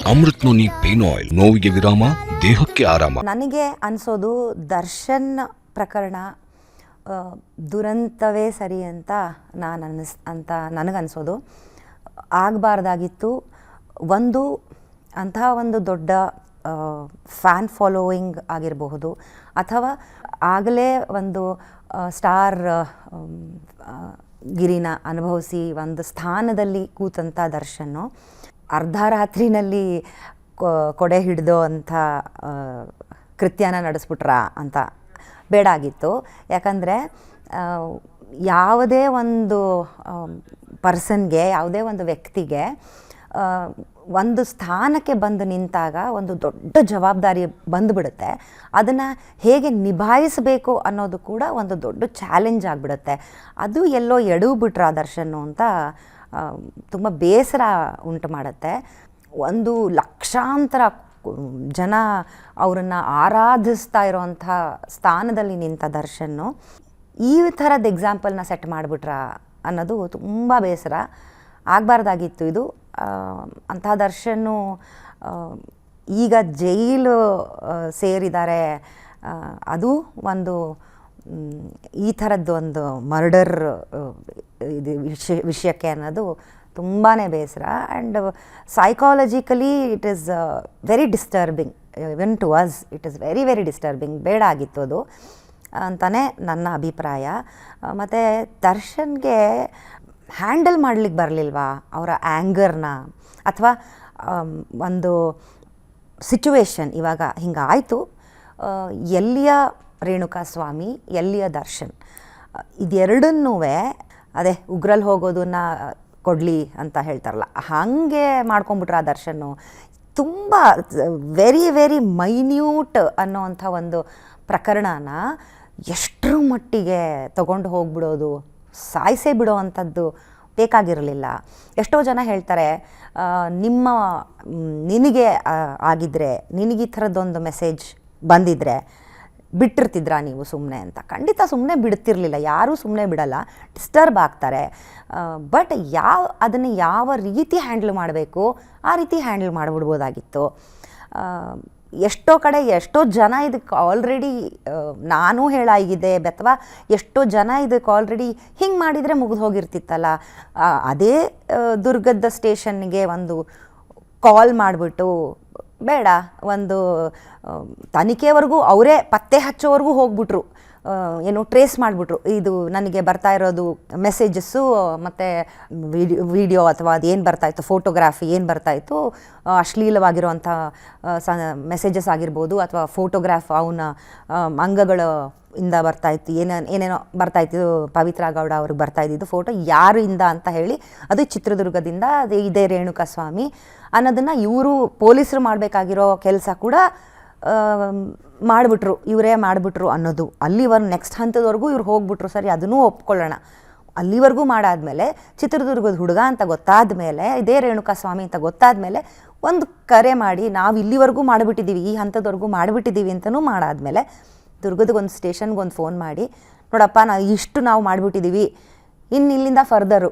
Amrit noni pain oil, ನೋವಿಗೆ ವಿರಾಮ, ದೇಹಕ್ಕೆ ಆರಾಮ. ನನಗೆ ಅನಿಸೋದು ದರ್ಶನ್ ಪ್ರಕರಣ ದುರಂತವೇ ಸರಿ ಅಂತ ನನಗನ್ಸೋದು. ಆಗಬಾರ್ದಾಗಿತ್ತು. ಅಂತಹ ಒಂದು ದೊಡ್ಡ ಫ್ಯಾನ್ ಫಾಲೋಯಿಂಗ್ ಆಗಿರಬಹುದು, ಅಥವಾ ಆಗಲೇ ಒಂದು ಸ್ಟಾರ್ ಗಿರಿನ ಅನುಭವಿಸಿ ಒಂದು ಸ್ಥಾನದಲ್ಲಿ ಕೂತಂಥ ದರ್ಶನ್ನು ಅರ್ಧ ರಾತ್ರಿನಲ್ಲಿ ಕೊಡೆ ಹಿಡಿದೋ ಅಂಥ ಕೃತ್ಯನ ನಡೆಸ್ಬಿಟ್ರಾ ಅಂತ ಬೇಡಾಗಿತ್ತು. ಯಾಕಂದರೆ ಯಾವುದೇ ಒಂದು ಪರ್ಸನ್ಗೆ, ಯಾವುದೇ ಒಂದು ವ್ಯಕ್ತಿಗೆ ಒಂದು ಸ್ಥಾನಕ್ಕೆ ಬಂದು ನಿಂತಾಗ ಒಂದು ದೊಡ್ಡ ಜವಾಬ್ದಾರಿ ಬಂದುಬಿಡುತ್ತೆ. ಅದನ್ನು ಹೇಗೆ ನಿಭಾಯಿಸಬೇಕು ಅನ್ನೋದು ಕೂಡ ಒಂದು ದೊಡ್ಡ ಚಾಲೆಂಜ್ ಆಗಿಬಿಡುತ್ತೆ. ಅದು ಎಲ್ಲೋ ಎಡವು ದರ್ಶನ್ನು ಅಂತ ತುಂಬ ಬೇಸರ ಉಂಟು ಮಾಡುತ್ತೆ. ಒಂದು ಲಕ್ಷಾಂತರ ಜನ ಅವರನ್ನು ಆರಾಧಿಸ್ತಾ ಇರೋವಂಥ ಸ್ಥಾನದಲ್ಲಿ ನಿಂತ ದರ್ಶನ್ನು ಈ ಥರದ ಎಕ್ಸಾಂಪಲ್ನ ಸೆಟ್ ಮಾಡಿಬಿಟ್ರಾ ಅನ್ನೋದು ತುಂಬ ಬೇಸರ. ಆಗಬಾರ್ದಾಗಿತ್ತು ಇದು. ಅಂಥ ದರ್ಶನ್ನು ಈಗ ಜೈಲು ಸೇರಿದ್ದಾರೆ. ಅದು ಒಂದು ಈ ಥರದ್ದು ಒಂದು ಮರ್ಡರ್ ಇದು ವಿಷಯಕ್ಕೆ ಅನ್ನೋದು ತುಂಬಾ ಬೇಸರ. And psychologically it is very disturbing. Even to us it is very very disturbing. ಬೇಡ ಆಗಿತ್ತು ಅದು ಅಂತಲೇ ನನ್ನ ಅಭಿಪ್ರಾಯ. ಮತ್ತು ದರ್ಶನ್ಗೆ ಹ್ಯಾಂಡಲ್ ಮಾಡಲಿಕ್ಕೆ ಬರಲಿಲ್ವಾ ಅವರ ಆ್ಯಂಗರ್ನ, ಅಥವಾ ಒಂದು ಸಿಚುವೇಶನ್ ಇವಾಗ ಹಿಂಗಾಯಿತು, ಎಲ್ಲಿಯ ರೇಣುಕಾಸ್ವಾಮಿ, ಎಲ್ಲಿಯ ದರ್ಶನ್, ಇದೆರಡನ್ನೂ ಅದೇ ಉಗ್ರಲ್ಲಿ ಹೋಗೋದನ್ನ ಕೊಡಲಿ ಅಂತ ಹೇಳ್ತಾರಲ್ಲ, ಹಾಗೆ ಮಾಡ್ಕೊಂಬಿಟ್ರೆ ಆ ದರ್ಶನ್ನು ತುಂಬ ವೆರಿ ವೆರಿ ಮೈನ್ಯೂಟ್ ಅನ್ನೋವಂಥ ಒಂದು ಪ್ರಕರಣನ ಎಷ್ಟರ ಮಟ್ಟಿಗೆ ತಗೊಂಡು ಹೋಗ್ಬಿಡೋದು, ಸಾಯಿಸೇ ಬಿಡೋ ಅಂಥದ್ದು ಬೇಕಾಗಿರಲಿಲ್ಲ. ಎಷ್ಟೋ ಜನ ಹೇಳ್ತಾರೆ, ನಿನಗೆ ಆಗಿದ್ದರೆ, ನಿನಗೆ ಈ ಥರದ್ದೊಂದು ಮೆಸೇಜ್ ಬಂದಿದ್ದರೆ ಬಿಟ್ಟಿರ್ತಿದ್ರಾ ನೀವು ಸುಮ್ಮನೆ ಅಂತ. ಖಂಡಿತ ಸುಮ್ಮನೆ ಬಿಡ್ತಿರ್ಲಿಲ್ಲ, ಯಾರೂ ಸುಮ್ಮನೆ ಬಿಡಲ್ಲ, ಡಿಸ್ಟರ್ಬ್ ಆಗ್ತಾರೆ. ಬಟ್ ಅದನ್ನು ಯಾವ ರೀತಿ ಹ್ಯಾಂಡಲ್ ಮಾಡಬೇಕು ಆ ರೀತಿ ಹ್ಯಾಂಡಲ್ ಮಾಡಿಬಿಡ್ಬೋದಾಗಿತ್ತು. ಎಷ್ಟೋ ಕಡೆ ಎಷ್ಟೋ ಜನ ಇದಕ್ಕೆ ಆಲ್ರೆಡಿ ನಾನು ಹೇಳಾಗಿದೆ, ಅಥವಾ ಎಷ್ಟೋ ಜನ ಇದಕ್ಕೆ ಆಲ್ರೆಡಿ ಹಿಂಗೆ ಮಾಡಿದರೆ ಮುಗಿದು ಹೋಗಿರ್ತಿತ್ತಲ್ಲ. ಅದೇ ದುರ್ಗದ ಸ್ಟೇಷನ್ಗೆ ಒಂದು ಕಾಲ್ ಮಾಡಿಬಿಟ್ಟು, ಬೇಡ ಒಂದು ತನಿಖೆವರೆಗೂ ಅವರೇ ಪತ್ತೆ ಹಚ್ಚೋವರೆಗೂ ಹೋಗ್ಬಿಟ್ರು, ಏನು ಟ್ರೇಸ್ ಮಾಡಿಬಿಟ್ರು, ಇದು ನನಗೆ ಬರ್ತಾ ಇರೋದು ಮೆಸೇಜಸ್ಸು ಮತ್ತು ವಿಡಿಯೋ ಅಥವಾ ಅದೇನು ಬರ್ತಾಯಿತ್ತು, ಫೋಟೋಗ್ರಾಫಿ ಏನು ಬರ್ತಾಯಿತ್ತು, ಅಶ್ಲೀಲವಾಗಿರುವಂಥ ಮೆಸೇಜಸ್ ಆಗಿರ್ಬೋದು, ಅಥವಾ ಫೋಟೋಗ್ರಾಫ್ ಅವನ ಅಂಗಗಳ ಇಂದ ಬರ್ತಾಯಿತ್ತು, ಏನೇನೋ ಬರ್ತಾಯಿತ್ತು, ಪವಿತ್ರ ಗೌಡ ಅವ್ರಿಗೆ ಬರ್ತಾಯಿದ್ದು ಫೋಟೋ ಯಾರಿಂದ ಅಂತ ಹೇಳಿ, ಅದು ಚಿತ್ರದುರ್ಗದಿಂದ, ಅದು ಇದೇ ರೇಣುಕಾಸ್ವಾಮಿ ಅನ್ನೋದನ್ನು ಇವರು ಪೊಲೀಸರು ಮಾಡಬೇಕಾಗಿರೋ ಕೆಲಸ ಕೂಡ ಮಾಡಿಬಿಟ್ರು, ಇವರೇ ಮಾಡಿಬಿಟ್ರು ಅನ್ನೋದು. ಅಲ್ಲಿವರೆಗೂ ನೆಕ್ಸ್ಟ್ ಹಂತದವರೆಗೂ ಇವ್ರು ಹೋಗ್ಬಿಟ್ರು, ಸರಿ ಅದನ್ನೂ ಒಪ್ಕೊಳ್ಳೋಣ. ಅಲ್ಲಿವರೆಗೂ ಮಾಡಾದ್ಮೇಲೆ ಚಿತ್ರದುರ್ಗದ ಹುಡುಗ ಅಂತ ಗೊತ್ತಾದ ಮೇಲೆ, ಇದೇ ರೇಣುಕಾಸ್ವಾಮಿ ಅಂತ ಗೊತ್ತಾದ ಮೇಲೆ ಒಂದು ಕರೆ ಮಾಡಿ, ನಾವು ಇಲ್ಲಿವರೆಗೂ ಮಾಡಿಬಿಟ್ಟಿದ್ದೀವಿ, ಈ ಹಂತದವರೆಗೂ ಮಾಡಿಬಿಟ್ಟಿದ್ದೀವಿ ಅಂತಲೂ ಮಾಡಾದ್ಮೇಲೆ ದುರ್ಗದಗೊಂದು ಸ್ಟೇಷನ್ಗೊಂದು ಫೋನ್ ಮಾಡಿ, ನೋಡಪ್ಪ ನಾವು ಮಾಡಿಬಿಟ್ಟಿದ್ದೀವಿ, ಇನ್ನು ಇಲ್ಲಿಂದ ಫರ್ದರು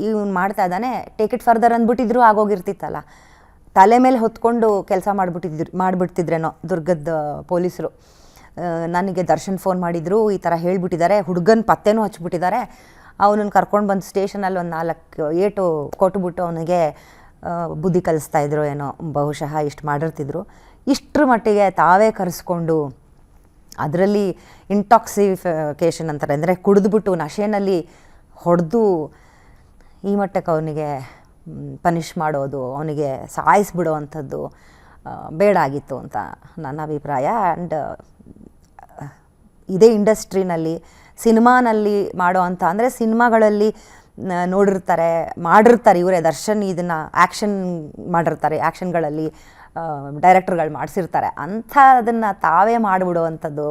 ಇವ್ನು ಮಾಡ್ತಾ ಇದ್ದಾನೆ, ಟೇಕ್ ಇಟ್ ಫರ್ದರ್ ಅಂದ್ಬಿಟ್ಟಿದ್ರು ಆಗೋಗಿರ್ತಿತ್ತಲ್ಲ. ತಲೆ ಮೇಲೆ ಹೊತ್ಕೊಂಡು ಕೆಲಸ ಮಾಡಿಬಿಡ್ತಿದ್ರೇನೋ ದುರ್ಗದ ಪೊಲೀಸರು. ನನಗೆ ದರ್ಶನ್ ಫೋನ್ ಮಾಡಿದರು, ಈ ಥರ ಹೇಳಿಬಿಟ್ಟಿದ್ದಾರೆ, ಹುಡುಗನ ಪತ್ತೆನೂ ಹಚ್ಬಿಟ್ಟಿದ್ದಾರೆ, ಅವನನ್ನು ಕರ್ಕೊಂಡು ಬಂದು ಸ್ಟೇಷನಲ್ಲಿ ಒಂದು 4 ಏಟು ಕೊಟ್ಬಿಟ್ಟು ಅವನಿಗೆ ಬುದ್ಧಿ ಕಲಿಸ್ತಾಯಿದ್ರು ಏನೋ, ಬಹುಶಃ ಇಷ್ಟು ಮಾಡಿರ್ತಿದ್ರು. ಇಷ್ಟರ ಮಟ್ಟಿಗೆ ತಾವೇ ಕರೆಸ್ಕೊಂಡು, ಅದರಲ್ಲಿ ಇಂಟಾಕ್ಸಿಫಿಕೇಷನ್ ಅಂತಾರೆ, ಅಂದರೆ ಕುಡಿದ್ಬಿಟ್ಟು ನಶೆನಲ್ಲಿ ಹೊಡೆದು ಈ ಮಟ್ಟಕ್ಕೆ ಅವನಿಗೆ ಪನಿಷ್ ಮಾಡೋದು, ಅವನಿಗೆ ಸಾಯಿಸ್ಬಿಡೋ ಅಂಥದ್ದು ಬೇಡಾಗಿತ್ತು ಅಂತ ನನ್ನ ಅಭಿಪ್ರಾಯ. ಆ್ಯಂಡ್ ಇದೇ ಇಂಡಸ್ಟ್ರಿನಲ್ಲಿ ಸಿನಿಮಾನಲ್ಲಿ ಮಾಡೋ ಅಂಥ, ಅಂದರೆ ಸಿನಿಮಾಗಳಲ್ಲಿ ಮಾಡಿರ್ತಾರೆ ಇವರೇ, ದರ್ಶನ್ ಇದನ್ನು ಆ್ಯಕ್ಷನ್ ಮಾಡಿರ್ತಾರೆ, ಆ್ಯಕ್ಷನ್ಗಳಲ್ಲಿ ಡೈರೆಕ್ಟರ್ಗಳು ಮಾಡಿಸಿರ್ತಾರೆ, ಅಂಥದನ್ನು ತಾವೇ ಮಾಡಿಬಿಡುವಂಥದ್ದು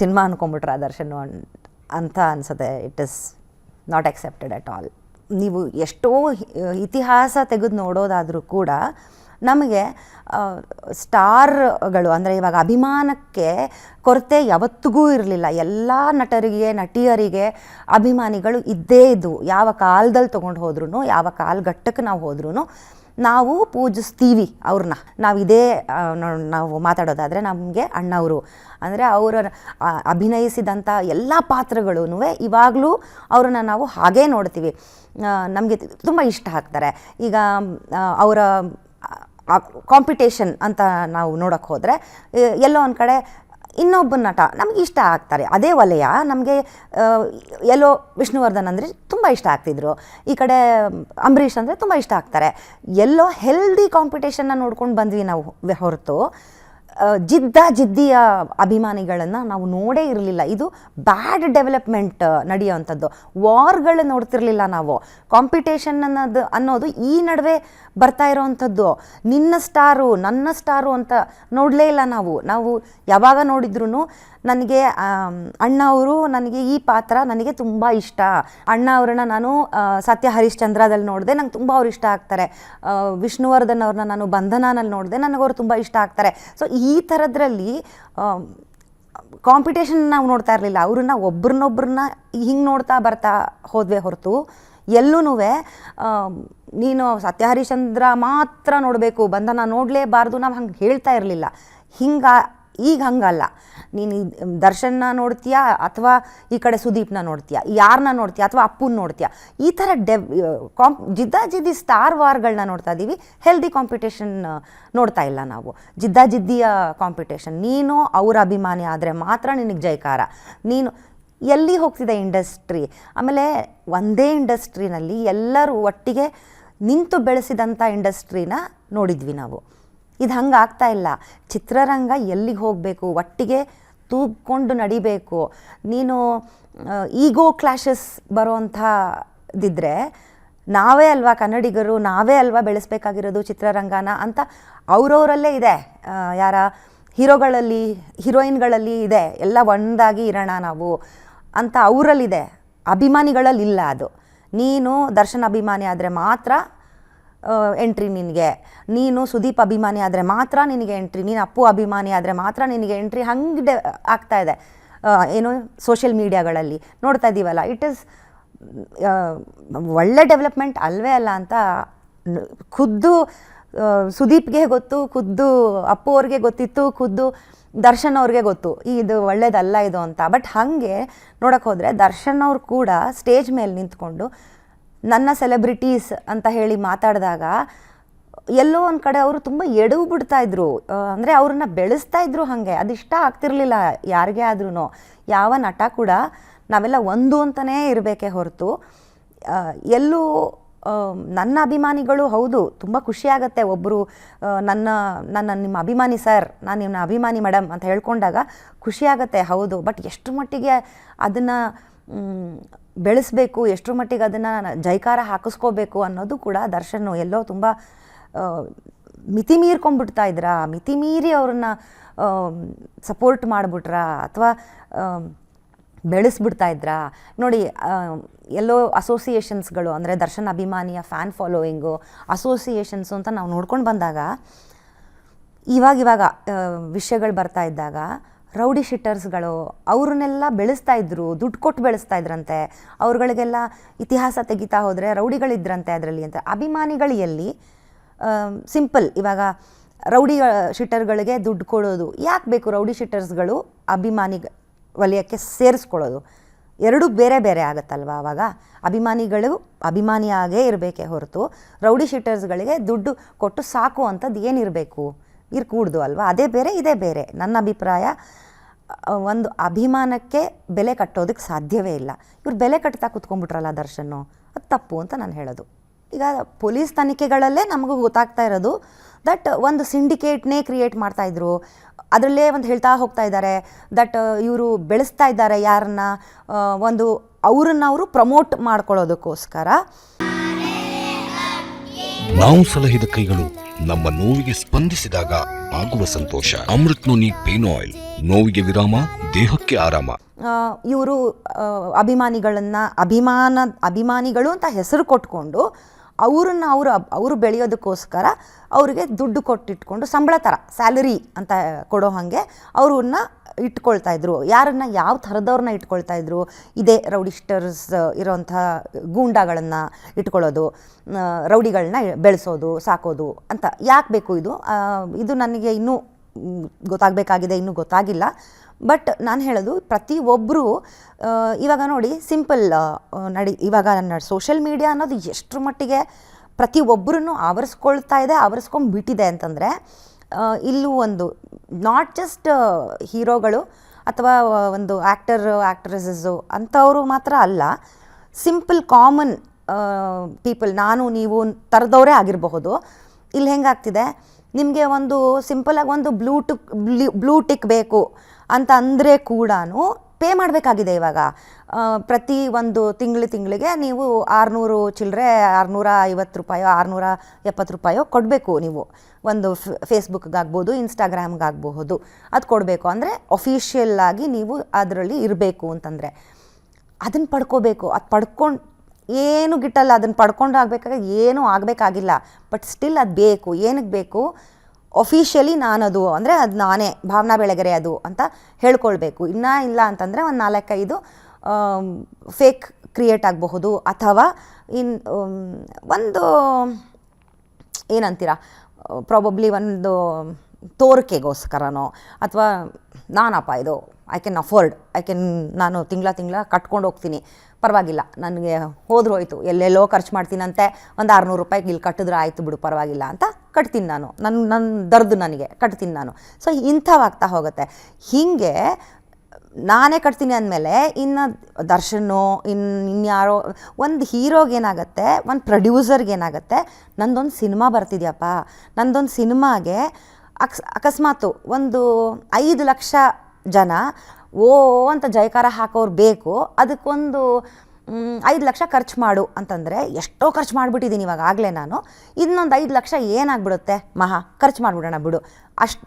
ಸಿನಿಮಾ ಅಂದ್ಕೊಂಬಿಟ್ರೆ ದರ್ಶನ್ ಅಂತ ಅನಿಸುತ್ತೆ. It is not accepted at all. ನೀವು ಎಷ್ಟೋ ಇತಿಹಾಸ ತೆಗೆದು ನೋಡೋದಾದರೂ ಕೂಡ ನಮಗೆ ಸ್ಟಾರ್ಗಳು, ಅಂದರೆ ಇವಾಗ ಅಭಿಮಾನಕ್ಕೆ ಕೊರತೆ ಯಾವತ್ತಿಗೂ ಇರಲಿಲ್ಲ. ಎಲ್ಲ ನಟರಿಗೆ, ನಟಿಯರಿಗೆ ಅಭಿಮಾನಿಗಳು ಇದ್ದೇ ಇದ್ದು, ಯಾವ ಕಾಲದಲ್ಲಿ ತೊಗೊಂಡು ಹೋದ್ರೂ, ಯಾವ ಕಾಲಘಟ್ಟಕ್ಕೆ ನಾವು ಹೋದ್ರೂ ನಾವು ಪೂಜಿಸ್ತೀವಿ ಅವ್ರನ್ನ. ನಾವು ಇದೇ ನಾವು ಮಾತಾಡೋದಾದರೆ ನಮಗೆ ಅಣ್ಣವರು ಅಂದರೆ ಅವರ ಅಭಿನಯಿಸಿದಂಥ ಎಲ್ಲ ಪಾತ್ರಗಳೂ ಇವಾಗಲೂ ಅವ್ರನ್ನ ನಾವು ಹಾಗೇ ನೋಡ್ತೀವಿ. ನಮಗೆ ತುಂಬ ಇಷ್ಟ ಆಗ್ತಾರೆ. ಈಗ ಅವರ ಕಾಂಪಿಟೇಷನ್ ಅಂತ ನಾವು ನೋಡೋಕ್ಕೆ ಹೋದರೆ ಎಲ್ಲೋ ಒಂದು ಕಡೆ ಇನ್ನೊಬ್ಬ ನಟ ನಮಗೆ ಇಷ್ಟ ಆಗ್ತಾರೆ. ಅದೇ ವಲಯ ನಮಗೆ ಎಲ್ಲೋ ವಿಷ್ಣುವರ್ಧನ್ ಅಂದರೆ ತುಂಬ ಇಷ್ಟ ಆಗ್ತಿದ್ರು, ಈ ಕಡೆ ಅಂಬರೀಷ್ ಅಂದರೆ ತುಂಬ ಇಷ್ಟ ಆಗ್ತಾರೆ. ಎಲ್ಲೋ ಹೆಲ್ದಿ ಕಾಂಪಿಟೇಷನ್ನ ನೋಡ್ಕೊಂಡು ಬಂದ್ವಿ ನಾವು ಹೊರತು ಜಿದ್ದಿಯ ಅಭಿಮಾನಿಗಳನ್ನು ನಾವು ನೋಡೇ ಇರಲಿಲ್ಲ. ಇದು ಬ್ಯಾಡ್ ಡೆವಲಪ್ಮೆಂಟ್ ನಡೆಯೋವಂಥದ್ದು. ವಾರ್ಗಳು ನೋಡ್ತಿರ್ಲಿಲ್ಲ ನಾವು. ಕಾಂಪಿಟೇಷನ್ ಅನ್ನೋದು ಈ ನಡುವೆ ಬರ್ತಾ ಇರೋವಂಥದ್ದು. ನಿನ್ನ ಸ್ಟಾರು ನನ್ನ ಸ್ಟಾರು ಅಂತ ನೋಡಲೇ ಇಲ್ಲ ನಾವು ಯಾವಾಗ ನೋಡಿದ್ರೂ ನನಗೆ ಅಣ್ಣ ಅವರು, ನನಗೆ ಈ ಪಾತ್ರ ನನಗೆ ತುಂಬ ಇಷ್ಟ. ಅಣ್ಣ ಅವ್ರನ್ನ ನಾನು ಸತ್ಯ ಹರಿಶ್ಚಂದ್ರದಲ್ಲಿ ನೋಡಿದೆ, ನಂಗೆ ತುಂಬ ಅವ್ರು ಇಷ್ಟ ಆಗ್ತಾರೆ. ವಿಷ್ಣುವರ್ಧನ್ ಅವ್ರನ್ನ ನಾನು ಬಂಧನನಲ್ಲಿ ನೋಡಿದೆ, ನನಗವ್ರು ತುಂಬ ಇಷ್ಟ ಆಗ್ತಾರೆ. ಸೊ ಈ ಥರದ್ರಲ್ಲಿ ಕಾಂಪಿಟೇಷನ್ ನಾವು ನೋಡ್ತಾ ಇರಲಿಲ್ಲ. ಅವ್ರನ್ನ ಒಬ್ರನ್ನೊಬ್ರನ್ನ ಹಿಂಗೆ ನೋಡ್ತಾ ಬರ್ತಾ ಹೋದ್ವಿ ಹೊರತು ಎಲ್ಲೂ ನೀನು ಸತ್ಯ ಹರಿಶ್ಚಂದ್ರ ಮಾತ್ರ ನೋಡಬೇಕು, ಬಂಧನ ನೋಡಲೇಬಾರ್ದು ನಾವು ಹಂಗೆ ಹೇಳ್ತಾ ಇರಲಿಲ್ಲ. ಈಗ ಹಂಗಲ್ಲ. ನೀನು ದರ್ಶನ್ನ ನೋಡ್ತೀಯಾ ಅಥವಾ ಈ ಕಡೆ ಸುದೀಪ್ನ ನೋಡ್ತೀಯಾ, ಯಾರನ್ನ ನೋಡ್ತೀಯಾ ಅಥವಾ ಅಪ್ಪನ ನೋಡ್ತೀಯಾ, ಈ ಥರ ಜಿದ್ದಿ ಸ್ಟಾರ್ ವಾರ್ಗಳನ್ನ ನೋಡ್ತಾ ಇದ್ದೀವಿ. ಹೆಲ್ದಿ ಕಾಂಪಿಟೇಷನ್ ನೋಡ್ತಾ ಇಲ್ಲ ನಾವು. ಜಿದ್ದಿಯ ಕಾಂಪಿಟೇಷನ್. ನೀನು ಅವರ ಅಭಿಮಾನಿ ಆದರೆ ಮಾತ್ರ ನಿನಗೆ ಜಯಕಾರ. ನೀನು ಎಲ್ಲಿ ಹೋಗ್ತಿದೆ ಇಂಡಸ್ಟ್ರಿ? ಆಮೇಲೆ ಒಂದೇ ಇಂಡಸ್ಟ್ರಿನಲ್ಲಿ ಎಲ್ಲರೂ ಒಟ್ಟಿಗೆ ನಿಂತು ಬೆಳೆಸಿದಂಥ ಇಂಡಸ್ಟ್ರಿನ ನೋಡಿದ್ವಿ ನಾವು. ಇದು ಹಂಗೆ ಆಗ್ತಾ ಇಲ್ಲ. ಚಿತ್ರರಂಗ ಎಲ್ಲಿಗೆ ಹೋಗಬೇಕು, ಒಟ್ಟಿಗೆ ತೂಗ್ಕೊಂಡು ನಡಿಬೇಕು. ನೀನು ಈಗೋ ಕ್ಲಾಶಸ್ ಬರೋವಂಥದ್ದಿದ್ದರೆ ನಾವೇ ಅಲ್ವಾ ಕನ್ನಡಿಗರು, ನಾವೇ ಅಲ್ವಾ ಬೆಳೆಸ್ಬೇಕಾಗಿರೋದು ಚಿತ್ರರಂಗನ ಅಂತ ಅವರವರಲ್ಲೇ ಇದೆ. ಯಾರ ಹೀರೋಯಿನ್ಗಳಲ್ಲಿ ಇದೆ, ಎಲ್ಲ ಒಂದಾಗಿ ಇರೋಣ ನಾವು ಅಂತ ಅವರಲ್ಲಿದೆ. ಅಭಿಮಾನಿಗಳಲ್ಲಿಲ್ಲ ಅದು. ನೀನು ದರ್ಶನ್ ಅಭಿಮಾನಿ ಆದರೆ ಮಾತ್ರ ಎಂಟ್ರಿ ನಿನಗೆ, ನೀನು ಸುದೀಪ್ ಅಭಿಮಾನಿ ಆದರೆ ಮಾತ್ರ ನಿನಗೆ ಎಂಟ್ರಿ, ನೀನು ಅಪ್ಪು ಅಭಿಮಾನಿ ಆದರೆ ಮಾತ್ರ ನಿನಗೆ ಎಂಟ್ರಿ. ಹಂಗೆ ಆಗ್ತಾ ಇದೆ. ಏನು ಸೋಷಿಯಲ್ ಮೀಡಿಯಾಗಳಲ್ಲಿ ನೋಡ್ತಾ ಇದ್ದೀವಲ್ಲ. ಇಟ್ ಈಸ್ ಒಳ್ಳೆ ಡೆವಲಪ್ಮೆಂಟ್ ಅಲ್ವೇ ಅಲ್ಲ ಅಂತ ಖುದ್ದು ಸುದೀಪ್ಗೆ ಗೊತ್ತು, ಖುದ್ದು ಅಪ್ಪು ಅವ್ರಿಗೆ ಗೊತ್ತಿತ್ತು, ಖುದ್ದು ದರ್ಶನ್ ಅವ್ರಿಗೆ ಗೊತ್ತು ಇದು ಒಳ್ಳೇದಲ್ಲ ಇದು ಅಂತ. ಬಟ್ ಹಾಗೆ ನೋಡೋಕ್ಕೆ ಹೋದರೆ ದರ್ಶನ್ ಅವ್ರು ಕೂಡ ಸ್ಟೇಜ್ ಮೇಲೆ ನಿಂತ್ಕೊಂಡು ನನ್ನ ಸೆಲೆಬ್ರಿಟೀಸ್ ಅಂತ ಹೇಳಿ ಮಾತಾಡಿದಾಗ ಎಲ್ಲೋ ಒಂದು ಕಡೆ ಅವರು ತುಂಬ ಎಡವು ಬಿಡ್ತಾಯಿದ್ರು. ಅಂದರೆ ಅವ್ರನ್ನ ಬೆಳೆಸ್ತಾ ಇದ್ರು. ಹಾಗೆ ಅದಿಷ್ಟ ಆಗ್ತಿರ್ಲಿಲ್ಲ ಯಾರಿಗೇ ಆದ್ರೂ. ಯಾವ ನಟ ಕೂಡ ನಾವೆಲ್ಲ ಒಂದು ಅಂತಲೇ ಇರಬೇಕೇ ಹೊರತು ಎಲ್ಲೂ ನನ್ನ ಅಭಿಮಾನಿಗಳು ಹೌದು ತುಂಬ ಖುಷಿಯಾಗತ್ತೆ. ಒಬ್ಬರು ನಿಮ್ಮ ಅಭಿಮಾನಿ ಸರ್, ನಾನು ನಿಮ್ಮ ಅಭಿಮಾನಿ ಮೇಡಮ್ ಅಂತ ಹೇಳ್ಕೊಂಡಾಗ ಖುಷಿಯಾಗತ್ತೆ ಹೌದು. ಬಟ್ ಎಷ್ಟು ಮಟ್ಟಿಗೆ ಅದನ್ನು ಬೆಳೆಸಬೇಕು, ಎಷ್ಟರ ಮಟ್ಟಿಗೆ ಅದನ್ನು ಜೈಕಾರ ಹಾಕಿಸ್ಕೋಬೇಕು ಅನ್ನೋದು ಕೂಡ ದರ್ಶನ್ ಎಲ್ಲೋ ತುಂಬ ಮಿತಿ ಮೀರ್ಕೊಂಡ್ಬಿಡ್ತಾ ಇದ್ರಾ, ಮಿತಿ ಮೀರಿ ಅವ್ರನ್ನ ಸಪೋರ್ಟ್ ಮಾಡಿಬಿಟ್ರಾ ಅಥವಾ ಬೆಳೆಸ್ಬಿಡ್ತಾ ಇದ್ರಾ ನೋಡಿ. ಎಲ್ಲೋ ಅಸೋಸಿಯೇಷನ್ಸ್ಗಳು ಅಂದರೆ ದರ್ಶನ್ ಅಭಿಮಾನಿಯ ಫ್ಯಾನ್ ಫಾಲೋಯಿಂಗು ಅಸೋಸಿಯೇಷನ್ಸು ಅಂತ ನಾವು ನೋಡ್ಕೊಂಡು ಬಂದಾಗ ಇವಾಗ ವಿಷಯಗಳು ಬರ್ತಾ ಇದ್ದಾಗ ರೌಡಿ ಶೀಟರ್ಸ್ಗಳು ಅವ್ರನ್ನೆಲ್ಲ ಬೆಳೆಸ್ತಾ ಇದ್ರು, ದುಡ್ಡು ಕೊಟ್ಟು ಬೆಳೆಸ್ತಾ ಇದ್ರಂತೆ. ಅವ್ರುಗಳಿಗೆಲ್ಲ ಇತಿಹಾಸ ತೆಗಿತಾ ಹೋದರೆ ರೌಡಿಗಳಿದ್ರಂತೆ ಅದರಲ್ಲಿ ಅಂತ. ಅಭಿಮಾನಿಗಳು ಎಲ್ಲಿ? ಸಿಂಪಲ್, ಇವಾಗ ರೌಡಿ ಶೀಟರ್ಗಳಿಗೆ ದುಡ್ಡು ಕೊಡೋದು ಯಾಕೆ ಬೇಕು? ರೌಡಿ ಶೀಟರ್ಸ್ಗಳು ಅಭಿಮಾನಿ ವಲಯಕ್ಕೆ ಸೇರಿಸ್ಕೊಳ್ಳೋದು ಎರಡೂ ಬೇರೆ ಬೇರೆ ಆಗುತ್ತಲ್ವ. ಆವಾಗ ಅಭಿಮಾನಿಗಳು ಅಭಿಮಾನಿಯಾಗೇ ಇರಬೇಕೇ ಹೊರತು ರೌಡಿ ಶೀಟರ್ಸ್ಗಳಿಗೆ ದುಡ್ಡು ಕೊಟ್ಟು ಸಾಕು ಅಂಥದ್ದು ಏನಿರಬೇಕು? ಇರ್ಕೂಡ್ದು ಅಲ್ವಾ. ಅದೇ ಬೇರೆ ಇದೇ ಬೇರೆ. ನನ್ನ ಅಭಿಪ್ರಾಯ ಒಂದು ಅಭಿಮಾನಕ್ಕೆ ಬೆಲೆ ಕಟ್ಟೋದಕ್ಕೆ ಸಾಧ್ಯವೇ ಇಲ್ಲ. ಇವ್ರು ಬೆಲೆ ಕಟ್ತಾ ಕೂತ್ಕೊಂಡ್ಬಿಟ್ರಲ್ಲ ದರ್ಶನ್ನು, ಅದು ತಪ್ಪು ಅಂತ ನಾನು ಹೇಳೋದು. ಈಗ ಪೊಲೀಸ್ ತನಿಖೆಗಳಲ್ಲೇ ನಮಗೂ ಗೊತ್ತಾಗ್ತಾ ಇರೋದು ದಟ್ ಒಂದು ಸಿಂಡಿಕೇಟ್ನೇ ಕ್ರಿಯೇಟ್ ಮಾಡ್ತಾಯಿದ್ರು. ಅದರಲ್ಲೇ ಒಂದು ಹೇಳ್ತಾ ಹೋಗ್ತಾ ಇದ್ದಾರೆ ದಟ್ ಇವರು ಬೆಳೆಸ್ತಾ ಇದ್ದಾರೆ ಯಾರನ್ನ, ಒಂದು ಅವ್ರನ್ನವರು ಪ್ರಮೋಟ್ ಮಾಡ್ಕೊಳ್ಳೋದಕ್ಕೋಸ್ಕರ. ನಾವು ಸಲಹಿದ ಕೈಗಳು ನಮ್ಮ ನೋವಿಗೆ ಸ್ಪಂದಿಸಿದಾಗ ಆಗುವ ಸಂತೋಷ. ಅಮೃತ್ ನೋನಿ ಪೇನ್ ಆಯಿಲ್, ನೋವಿಗೆ ವಿರಾಮ, ದೇಹಕ್ಕೆ ಆರಾಮ. ಇವರು ಅಭಿಮಾನಿಗಳು ಅಂತ ಹೆಸರು ಕೊಟ್ಕೊಂಡು ಅವ್ರನ್ನ ಅವರು ಬೆಳೆಯೋದಕ್ಕೋಸ್ಕರ ಅವರಿಗೆ ದುಡ್ಡು ಕೊಟ್ಟಿಟ್ಕೊಂಡು ಸಂಬಳ ಥರ ಸ್ಯಾಲರಿ ಅಂತ ಕೊಡೋ ಹಾಗೆ ಅವ್ರನ್ನ ಇಟ್ಕೊಳ್ತಾ ಇದ್ರು. ಯಾರನ್ನ ಯಾವ ಥರದವ್ರನ್ನ ಇಟ್ಕೊಳ್ತಾ ಇದ್ರು, ಇದೇ ರೌಡಿಸ್ಟರ್ಸ್ ಇರೋಂಥ ಗೂಂಡಾಗಳನ್ನು ಇಟ್ಕೊಳ್ಳೋದು, ರೌಡಿಗಳನ್ನ ಬೆಳೆಸೋದು, ಸಾಕೋದು ಅಂತ. ಯಾಕೆ ಬೇಕು ಇದು ನನಗೆ ಇನ್ನೂ ಗೊತ್ತಾಗಬೇಕಾಗಿದೆ, ಇನ್ನೂ ಗೊತ್ತಾಗಿಲ್ಲ. ಬಟ್ ನಾನು ಹೇಳೋದು ಪ್ರತಿಯೊಬ್ಬರು ಇವಾಗ ನೋಡಿ ಸಿಂಪಲ್ ಇವಾಗ ನನ್ನ ಸೋಷಿಯಲ್ ಮೀಡಿಯಾ ಅನ್ನೋದು ಎಷ್ಟರ ಮಟ್ಟಿಗೆ ಪ್ರತಿಯೊಬ್ಬರನ್ನು ಆವರಿಸ್ಕೊಂಡ್ಬಿಟ್ಟಿದೆ ಅಂತಂದರೆ, ಇಲ್ಲೂ ಒಂದು ನಾಟ್ ಜಸ್ಟ್ ಹೀರೋಗಳು ಅಥವಾ ಒಂದು ಆ್ಯಕ್ಟ್ರೆಸಸ್ಸು ಅಂಥವರು ಮಾತ್ರ ಅಲ್ಲ, ಸಿಂಪಲ್ ಕಾಮನ್ ಪೀಪಲ್, ನಾನು ನೀವು ಥರದವರೇ ಆಗಿರಬಹುದು. ಇಲ್ಲಿ ಹೆಂಗಾಗ್ತಿದೆ, ನಿಮಗೆ ಒಂದು ಸಿಂಪಲಾಗಿ ಒಂದು ಬ್ಲೂ ಟಿಕ್ ಬೇಕು ಅಂತ ಅಂದರೆ ಕೂಡ ಪೇ ಮಾಡಬೇಕಾಗಿದೆ ಇವಾಗ. ಪ್ರತಿ ಒಂದು ತಿಂಗಳಿಗೆ ನೀವು 600 ಚಿಲ್ಲರೆ, 650 ರೂಪಾಯೋ 670 ರೂಪಾಯೋ ಕೊಡಬೇಕು ನೀವು. ಒಂದು ಫೇಸ್ಬುಕ್ಗಾಗ್ಬೋದು, ಇನ್ಸ್ಟಾಗ್ರಾಮ್ಗಾಗಬಹುದು, ಅದು ಕೊಡಬೇಕು. ಅಂದರೆ ಅಫಿಷಿಯಲ್ ಆಗಿ ನೀವು ಅದರಲ್ಲಿ ಇರಬೇಕು ಅಂತಂದರೆ ಅದನ್ನು ಪಡ್ಕೋಬೇಕು. ಅದು ಪಡ್ಕೊಂಡು ಏನು ಗಿಟ್ಟಲ್ಲ, ಅದನ್ನು ಪಡ್ಕೊಂಡು ಏನೂ ಆಗಬೇಕಾಗಿಲ್ಲ. ಬಟ್ ಸ್ಟಿಲ್ ಅದು ಬೇಕು. ಏನಕ್ಕೆ ಬೇಕು? ಅಫಿಷಿಯಲಿ ನಾನದು ಅಂದರೆ ಅದು ನಾನೇ ಭಾವನಾ ಬೆಳಗೆರೆ ಅದು ಅಂತ ಹೇಳ್ಕೊಳ್ಬೇಕು. ಇನ್ನೂ ಇಲ್ಲ ಅಂತಂದರೆ ಒಂದು 4-5 ಫೇಕ್ ಕ್ರಿಯೇಟ್ ಆಗಬಹುದು, ಅಥವಾ ಒಂದು ಏನಂತೀರ, ಪ್ರಾಬಬ್ಲಿ ಒಂದು ತೋರಿಕೆಗೋಸ್ಕರನೋ, ಅಥವಾ ನಾನಪ್ಪ ಇದು ನಾನು ತಿಂಗಳ ಕಟ್ಕೊಂಡು ಹೋಗ್ತೀನಿ, ಪರವಾಗಿಲ್ಲ, ನನಗೆ ಹೋಯ್ತು, ಎಲ್ಲೆಲ್ಲೋ ಖರ್ಚು ಮಾಡ್ತೀನಂತೆ, ಒಂದು 600 ರೂಪಾಯಿಗೆ ಇಲ್ಲಿ ಕಟ್ಟಿದ್ರೆ ಆಯಿತು ಬಿಡು, ಪರವಾಗಿಲ್ಲ ಅಂತ ಕಟ್ತೀನಿ ನಾನು. ನನ್ನ ದರ್ದು ನನಗೆ ಕಟ್ತೀನಿ ನಾನು. ಸೊ ಇಂಥವಾಗ್ತಾ ಹೋಗುತ್ತೆ. ಹೀಗೆ ನಾನೇ ಕಟ್ತೀನಿ ಅಂದಮೇಲೆ ಇನ್ನು ದರ್ಶನೋ ಇನ್ಯಾರೋ ಒಂದು ಹೀರೋಗೇನಾಗುತ್ತೆ, ಒಂದು ಪ್ರೊಡ್ಯೂಸರ್ಗೇನಾಗುತ್ತೆ, ನಂದೊಂದು ಸಿನಿಮಾ ಬರ್ತಿದ್ಯಪ್ಪ, ನಂದೊಂದು ಸಿನಿಮಾಗೆ ಅಕಸ್ಮಾತು ಒಂದು 5 ಲಕ್ಷ ಜನ ಓ ಅಂತ ಜಯಕಾರ ಹಾಕೋರು ಬೇಕು, ಅದಕ್ಕೊಂದು 5 ಲಕ್ಷ ಖರ್ಚು ಮಾಡು ಅಂತಂದರೆ, ಎಷ್ಟೋ ಖರ್ಚು ಮಾಡಿಬಿಟ್ಟಿದ್ದೀನಿ ಇವಾಗ ಆಗಲೇ ನಾನು, ಇನ್ನೊಂದು 5 ಲಕ್ಷ ಏನಾಗ್ಬಿಡುತ್ತೆ, ಖರ್ಚು ಮಾಡಿಬಿಡೋಣ ಬಿಡು,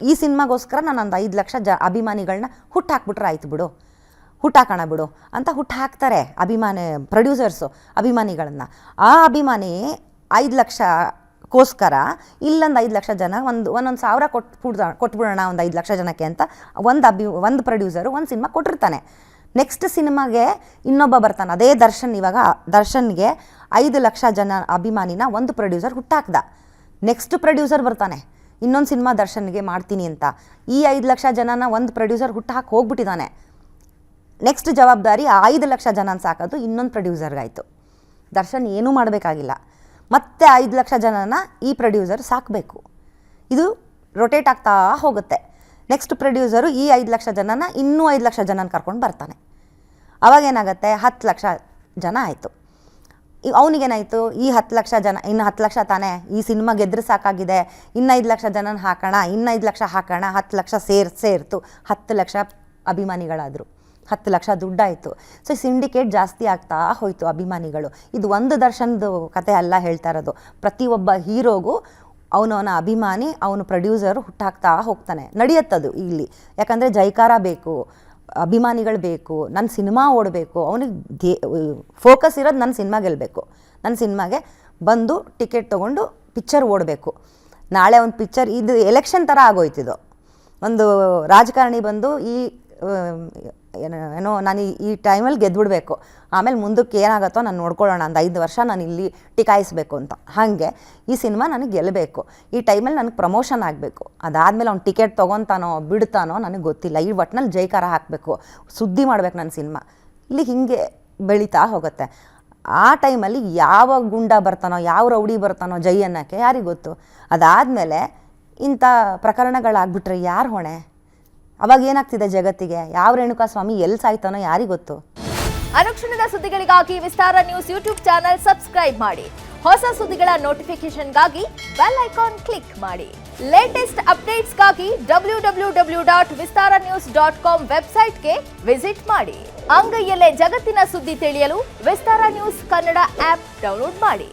ಈ ಸಿನಿಮಾಗೋಸ್ಕರ ನಾನೊಂದು 5 ಲಕ್ಷ ಅಭಿಮಾನಿಗಳನ್ನ ಹುಟ್ಟಾಕ್ಬಿಟ್ರೆ ಆಯ್ತು ಬಿಡು, ಹುಟ್ಟಾಕೋಣ ಬಿಡು ಅಂತ ಹುಟ್ಟಾಕ್ತಾರೆ ಪ್ರೊಡ್ಯೂಸರ್ಸು ಅಭಿಮಾನಿಗಳನ್ನು. ಆ ಅಭಿಮಾನಿ 5 ಲಕ್ಷಕ್ಕೋಸ್ಕರ ಇಲ್ಲೊಂದು 5 ಲಕ್ಷ ಜನ ಒಂದೊಂದು 1000 ಕೊಟ್ಬಿಡೋಣ ಒಂದು 5 ಲಕ್ಷ ಜನಕ್ಕೆ ಅಂತ ಒಂದು ಪ್ರೊಡ್ಯೂಸರು ಒಂದು ಸಿನಿಮಾ ಕೊಟ್ಟಿರ್ತಾನೆ. ನೆಕ್ಸ್ಟ್ ಸಿನಿಮಾಗೆ ಇನ್ನೊಬ್ಬ ಬರ್ತಾನೆ, ಅದೇ ದರ್ಶನ್ಗೆ 5 ಲಕ್ಷ ಜನ ಅಭಿಮಾನಿನ ಒಂದು ಪ್ರೊಡ್ಯೂಸರ್ ಹುಟ್ಟಾಕ್ದ. ನೆಕ್ಸ್ಟ್ ಪ್ರೊಡ್ಯೂಸರ್ ಬರ್ತಾನೆ, ಇನ್ನೊಂದು ಸಿನಿಮಾ ದರ್ಶನ್ಗೆ ಮಾಡ್ತೀನಿ ಅಂತ. ಈ 5 ಲಕ್ಷ ಜನನ ಒಂದು ಪ್ರೊಡ್ಯೂಸರ್ ಹುಟ್ಟಾಕಿ ಹೋಗ್ಬಿಟ್ಟಿದ್ದಾನೆ. ನೆಕ್ಸ್ಟ್ ಜವಾಬ್ದಾರಿ ಆ 5 ಲಕ್ಷ ಜನನ ಸಾಕೋದು ಇನ್ನೊಂದು ಪ್ರೊಡ್ಯೂಸರ್ಗಾಯಿತು. ದರ್ಶನ್ ಏನೂ ಮಾಡಬೇಕಾಗಿಲ್ಲ, ಮತ್ತೆ 5 ಲಕ್ಷ ಜನನ ಈ ಪ್ರೊಡ್ಯೂಸರ್ ಸಾಕಬೇಕು. ಇದು ರೊಟೇಟ್ ಆಗ್ತಾ ಹೋಗುತ್ತೆ. ನೆಕ್ಸ್ಟ್ ಪ್ರೊಡ್ಯೂಸರು ಈ 5 ಲಕ್ಷ ಜನನ ಇನ್ನೂ 5 ಲಕ್ಷ ಜನನ ಕರ್ಕೊಂಡು ಬರ್ತಾನೆ. ಅವಾಗೇನಾಗುತ್ತೆ, 10 ಲಕ್ಷ ಜನ ಆಯಿತು. ಅವನಿಗೇನಾಯಿತು, ಈ 10 ಲಕ್ಷ ಜನ, ಇನ್ನು 10 ಲಕ್ಷ ತಾನೇ, ಈ ಸಿನಿಮಾ ಗೆದ್ರೆ ಸಾಕಾಗಿದೆ, ಇನ್ನು 5 ಲಕ್ಷ ಜನನ ಹಾಕೋಣ, ಇನ್ನು 5 ಲಕ್ಷ ಹಾಕೋಣ, 10 ಲಕ್ಷ ಸೇರ್ತು 10 ಲಕ್ಷ ಅಭಿಮಾನಿಗಳಾದರು, 10 ಲಕ್ಷ ದುಡ್ಡಾಯಿತು. ಸೊ ಸಿಂಡಿಕೇಟ್ ಜಾಸ್ತಿ ಆಗ್ತಾ ಹೋಯಿತು ಅಭಿಮಾನಿಗಳು. ಇದು ಒಂದು ದರ್ಶನದ ಕತೆ ಅಲ್ಲ ಹೇಳ್ತಾ ಇರೋದು. ಪ್ರತಿಯೊಬ್ಬ ಹೀರೋಗೂ ಅವನವನ ಅಭಿಮಾನಿ, ಅವನು ಪ್ರೊಡ್ಯೂಸರು ಹುಟ್ಟಾಕ್ತಾ ಹೋಗ್ತಾನೆ. ನಡೆಯುತ್ತದು ಇಲ್ಲಿ. ಯಾಕಂದರೆ ಜೈಕಾರ ಬೇಕು, ಅಭಿಮಾನಿಗಳು ಬೇಕು, ನನ್ನ ಸಿನಿಮಾ ಓಡಬೇಕು, ಅವನಿಗೆ ಫೋಕಸ್ ಇರೋದು ನನ್ನ ಸಿನಿಮಾ ಗೆಲ್ಲಬೇಕು, ನನ್ನ ಸಿನಿಮಾಗೆ ಬಂದು ಟಿಕೆಟ್ ತೊಗೊಂಡು ಪಿಕ್ಚರ್ ಓಡಬೇಕು. ನಾಳೆ ಒಂದು ಪಿಕ್ಚರ್, ಇದು ಎಲೆಕ್ಷನ್ ಥರ ಆಗೋಯ್ತಿದು. ಒಂದು ರಾಜಕಾರಣಿ ಬಂದು ಏನೋ ನಾನು ಈ ಟೈಮಲ್ಲಿ ಗೆದ್ದುಬಿಡ್ಬೇಕು, ಆಮೇಲೆ ಮುಂದಕ್ಕೆ ಏನಾಗುತ್ತೋ ನಾನು ನೋಡ್ಕೊಳ್ಳೋಣ, ಒಂದು 5 ವರ್ಷ ನಾನು ಇಲ್ಲಿ ಟಿಕಾಯಿಸ್ಬೇಕು ಅಂತ. ಹಾಗೆ ಈ ಸಿನಿಮಾ ನನಗೆ ಗೆಲ್ಲಬೇಕು, ಈ ಟೈಮಲ್ಲಿ ನನಗೆ ಪ್ರಮೋಷನ್ ಆಗಬೇಕು, ಅದಾದಮೇಲೆ ಅವ್ನು ಟಿಕೆಟ್ ತೊಗೊತಾನೋ ಬಿಡ್ತಾನೋ ನನಗೆ ಗೊತ್ತಿಲ್ಲ, ಈ ಒಟ್ಟಿನಲ್ಲಿ ಜೈಕಾರ ಹಾಕಬೇಕು, ಸುದ್ದಿ ಮಾಡ್ಬೇಕು ನನ್ನ ಸಿನಿಮಾ. ಇಲ್ಲಿ ಹೀಗೆ ಬೆಳೀತಾ ಹೋಗುತ್ತೆ. ಆ ಟೈಮಲ್ಲಿ ಯಾವ ಗುಂಡ ಬರ್ತಾನೋ, ಯಾವ ರೌಡಿ ಬರ್ತಾನೋ ಜೈ ಅನ್ನೋಕ್ಕೆ ಯಾರಿಗೆ ಗೊತ್ತು. ಅದಾದಮೇಲೆ ಇಂಥ ಪ್ರಕರಣಗಳಾಗ್ಬಿಟ್ರೆ ಯಾರು ಹೊಣೆ? ಅವಾಗ ಏನಾಗ್ತಿದೆ ಜಗತ್ತಿಗೆ? ಯಾವ ರೇಣುಕಾಸ್ವಾಮಿ ಎಲ್ಲಿ ಸಾಯ್ತಾನೋ ಯಾರಿಗೆ ಗೊತ್ತು. ಅನುಕ್ಷಣದ ಸುದ್ದಿಗಳಿಗಾಗಿ ವಿಸ್ತಾರ ನ್ಯೂಸ್ ಯೂಟ್ಯೂಬ್ ಚಾನೆಲ್ ಸಬ್ಸ್ಕ್ರೈಬ್ ಮಾಡಿ. ಹೊಸ ಸುದ್ದಿಗಳ ನೋಟಿಫಿಕೇಶನ್ಗಾಗಿ ಬೆಲ್ ಐಕಾನ್ ಕ್ಲಿಕ್ ಮಾಡಿ. ಲೇಟೆಸ್ಟ್ ಅಪ್ಡೇಟ್ಸ್ಗಾಗಿ www.vistaranews.com ವೆಬ್ಸೈಟ್ಗೆ ವಿಸಿಟ್ ಮಾಡಿ. ಅಂಗೈಯಲ್ಲೇ ಜಗತ್ತಿನ ಸುದ್ದಿ ತಿಳಿಯಲು ವಿಸ್ತಾರ ನ್ಯೂಸ್ ಕನ್ನಡ ಆಪ್ ಡೌನ್ಲೋಡ್ ಮಾಡಿ.